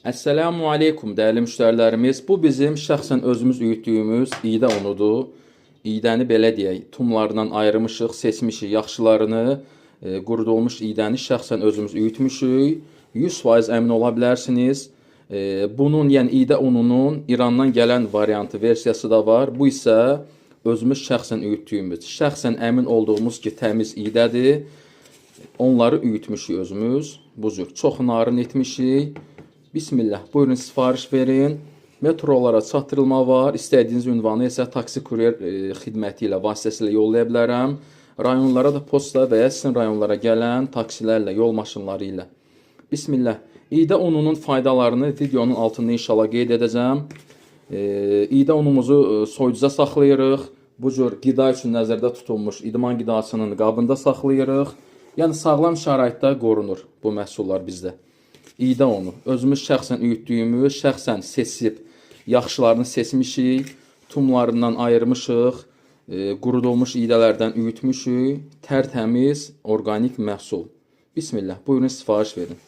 Esselamu aleykum dəyərli müştərilərimiz. Bu bizim şəxsən özümüz üyütdüyümüz iğdə unudur. İğdəni belə deyək, tumlarından ayırmışıq, seçmişik yaxşılarını. Qurudulmuş iğdəni şəxsən özümüz üyütmüşük. 100% əmin ola bilərsiniz. Bunun, yəni iğdə ununun İrandan gələn variantı, versiyası da var. Bu isə özümüz şəxsən üyütdüyümüz, şəxsən əmin olduğumuz ki, təmiz iğdədir. Onları üyütmüşük özümüz. Bu cür çox narin etmişik. Bismillah, buyurun sifariş verin. Metrolara çatdırılma var. İstədiyiniz ünvanı isə taksi kuryer xidməti ilə, vasitəsilə yollaya bilərəm. Rayonlara da posta və ya sizin rayonlara gələn taksilərlə, yol maşınları ilə. Bismillah, iğdə ununun faydalarını videonun altında inşallah qeyd edəcəm. İğdə unumuzu soyucuza saxlayırıq. Bu cür qida üçün nəzərdə tutulmuş idman qidasının qabında saxlayırıq. Yəni sağlam şəraitdə qorunur bu məhsullar bizdə. İğdə unu. Özümüz şəxsən üyütdüyümüz, şəxsən seçib, yaxşılarını seçmişik, tumlarından ayırmışıq, qurudulmuş iğdələrdən üyütmüşük, tərtəmiz, orqanik məhsul. Bismillah, buyurun sifariş verin.